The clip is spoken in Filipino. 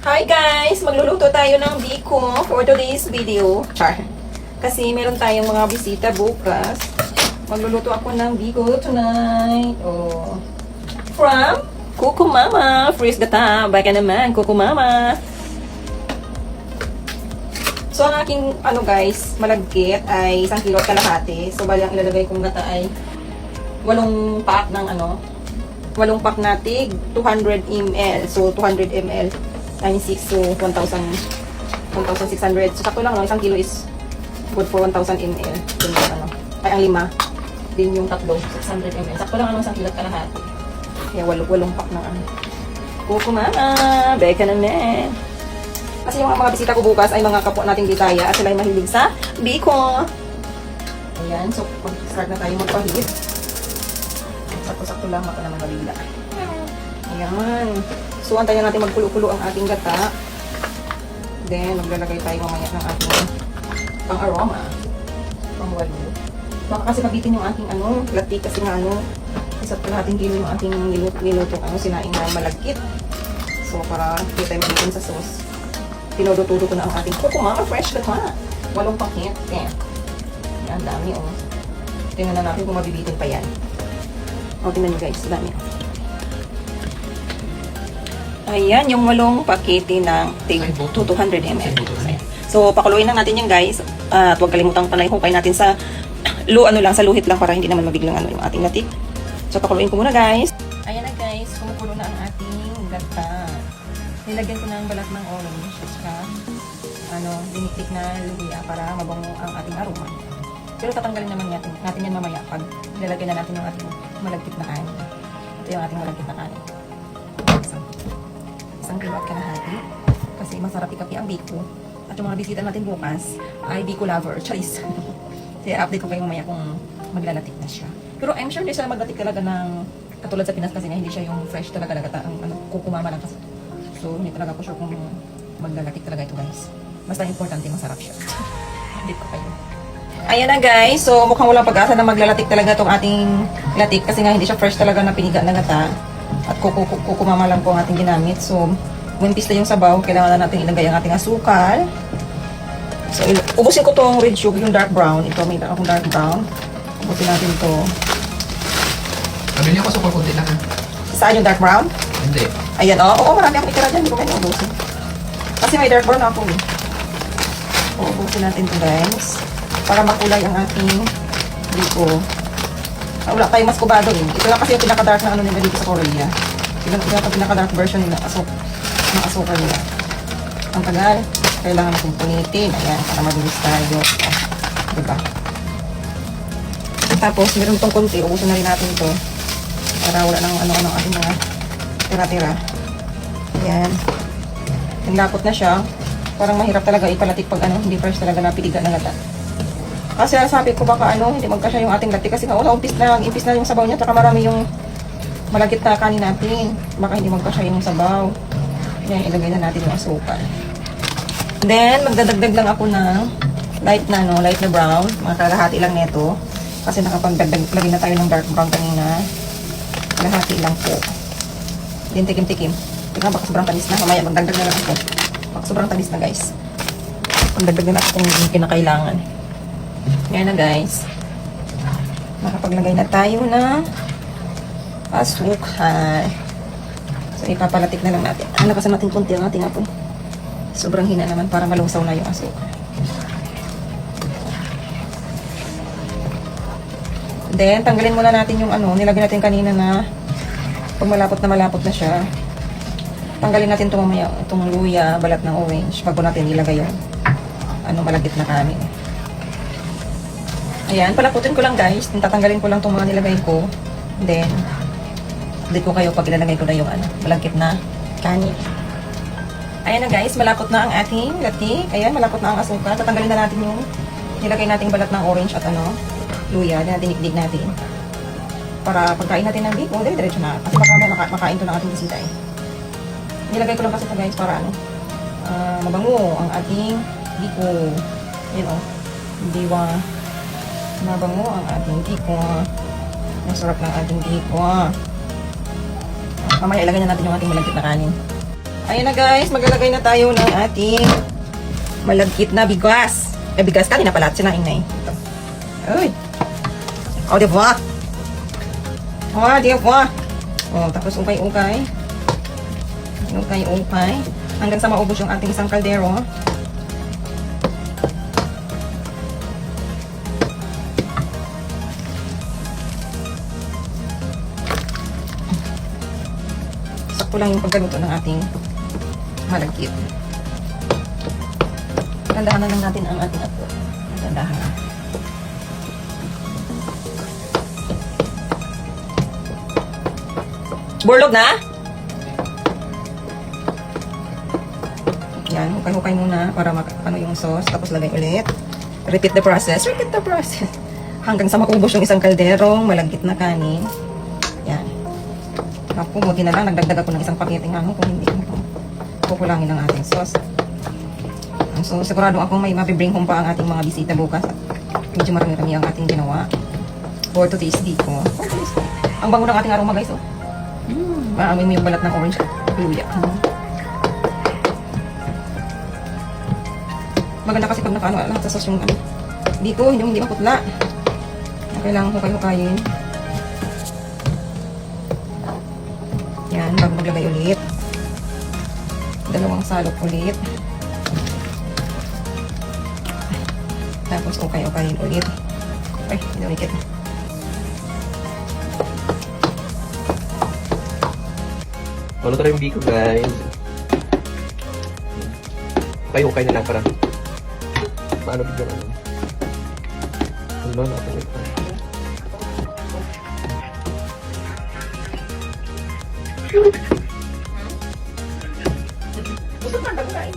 Hi guys! Magluluto tayo ng biko for today's video. Char. Kasi meron tayong mga bisita bukas. Magluluto ako ng biko tonight. Oh. From Kuku Mama. Freeze the top. Baka naman, Kuku Mama. So, ang aking, guys, malagkit ay 1 kilo at kalahati. So, bali ang ilalagay kong gata ay 8 pack ng 8 pack na tig, 200 ml. So, 200 ml. times 6 so 1,600. So, sakto lang, 1 kilo is good for 1,000 ml. Din yung ay ang 5. Din yung tatlo, 600 ml. Sakto lang, 1 kilo at kalahati. Kaya 8 pack ng Kuku Mama, beka naman. Kasi yung mga bisita ko bukas ay mga kapwa nating bitaya at sila ay mahilig sa biko. Ayan, so start na tayo magpahit. Sakto-sakto lang, maka naman mabigla. Ayan. So, antayin natin magkulo-kulo ang ating gata. Then, maglalagay tayo mamaya ng ating pang-aroma. Pang-walo. Baka kasi pagitin yung ating latik kasi nga isa't kalahating kilo yung ating nilutong sinaing na malagkit. So, para hindi tayo mabitin sa sauce. Tinodo-todo ko na ang ating Kuku Mama fresh gata. 8 pakit. Ayan. Ayan, dami Tingnan na natin kung mabibitin pa yan. Tingnan nyo guys, dami Ayan, yung 8 pakete ng 200 ml. So, pakuluin lang natin yan guys. At huwag kalimutang panay hukay natin sa sa luhit lang para hindi naman mabiglang yung ating latik. So, pakuluin ko muna guys. Ayan na guys, kumukulo na ang ating gata. Nilagyan ko na ang balat ng orange. At diniktik na luya para mabango ang ating aroma. Pero tatanggalin naman natin yan mamaya pag nilalagyan na natin yung ating malagkit na kanin. Ito yung ating malagkit na kanin. 1 kilo at kalahati. Kasi masarap ikapi ang biko. At yung mga bisita natin bukas ay biko lover. Charis. Kaya update ko kayo mamaya kung maglalatik na siya. Pero I'm sure hindi siya maglatik talaga ng katulad sa Pinas kasi nga hindi siya yung fresh talaga ang Kuku Mama lang kasi. So hindi talaga ko sure kung maglalatik talaga ito guys. Basta importante masarap siya. Update ko kayo. Ayan na guys. So mukhang walang pag-asa na maglalatik talaga itong ating latik kasi nga hindi siya fresh talaga na piniga na gata. At Kuku Mama lang po ang ating ginamit. So, wimpis na yung sabaw. Kailangan na natin ilagay ang ating asukal. So, ubusin ko tong red sugar, yung dark brown. Ito, may akong dark brown. Ubusin natin ito. Sabi niyo ko sukal kunti lang ha? Saan yung dark brown? Hindi. Ayan, oo, marami akong itira dyan. Hindi ko kayo ubusin. Kasi may dark brown ako eh. Ubusin natin ito guys. Para makulay ang ating biko. Wala tayong mas kubado eh. Ito lang kasi yung pinaka-dark na nila dito sa Korea. Ito yung pinaka-dark version nila. Ng asukal nila. Ang tagal. Kailangan natin punitin. Ayan, para mabilis tayo. Diba? Tapos, meron itong konti. Ubusin na rin natin ito. Para wala nang ano-ano ating mga tira-tira. Ayan. Nilapot na siya. Parang mahirap talaga ipalatik pag hindi fresh talaga napiliga na gata. Kasi sabi ko baka hindi magkasya yung ating latik kasi impis na yung sabaw niya tsaka marami yung malagkit na kanin natin. Baka hindi magkasya yung sabaw. Yan, ilagay na natin yung asukal. Then, magdadagdag lang ako ng light na brown. Mga kalahati lang nito. Kasi nakapagdagdag na tayo ng dark brown kanina. Kalahati lang po. Then, tikim-tikim. Tingnan baka sobrang tamis na. Mamaya, magdagdag na lang ako. Baka sobrang tamis na guys. Magdagdag na ako kung kinakailangan. Ngayon na guys, nakapaglagay na tayo ng asukal. So ipapalatik na lang natin. Lakasan natin konti ang ating apoy. Sobrang hina naman para malusaw na yung asukal. Then tanggalin muna natin yung nilagyan natin kanina na pag malapot na siya. Tanggalin natin ito mamaya, itong luya, balat ng orange bago natin ilagay yung malagkit na kanin. Ayan, palaputin ko lang guys. Tatanggalin ko lang itong mga nilagay ko. Then, update ko kayo pag ilalagay ko na yung malagkit na kanin. Ayan na guys, malapot na ang ating latik. Ayan, malapot na ang asukal. Tatanggalin na natin yung nilagay nating balat ng orange at luya. Dinikdik natin. Para pagkain natin ng biko, diretso na. Kasi baka makain to ng ating bisita eh. Nilagay ko lang kasi ito guys para mabango ang ating biko. Yun diba? Mabango ang ating biko. Masarap ng ating biko. Mamaya ilagay na natin yung ating malagkit na kanin. Ayan na guys, maglalagay na tayo ng ating malagkit na bigas. Bigas kanina pala, sinaing na eh. Ito. Uy! O, diba? O, diba? O, tapos ukay-ukay. Ukay-ukay. Hanggang sa maubos yung ating isang kaldero. Sakto lang yung pagkaluto ng ating malagkit. Tandahan lang natin ang ating apo. Tandahan. Burlog na? Yan, hukay-hukay muna para ano yung sauce. Tapos lagay ulit. Repeat the process. Repeat the process. Hanggang sa maubos yung isang kalderong malagkit na kanin. Yan. Ako, buti na lang. Nagdagdag ako ng isang paketeng ano. Kung hindi, kukulangin ang ating sauce. So, sigurado ako may mabibring home pa ang ating mga bisita bukas. Medyo marami-rami ang ating ginawa. For today's ko. Ang bango ng ating aroma guys, oh. Maamoy mo yung balat ng orange luya. Maganda kasi pag nakaano lahat sa sauce yung ano. Hindi maputla. Kailangan hukay-hukayin. Yan, bago maglagay ulit. Dalawang salot ulit. Tapos ukay-ukayin ulit. Ay, pinamikit. Maluto na yung biko, guys. Okay na lang para maano bigyan ano. Ano na ito? Gusto ka ba kain?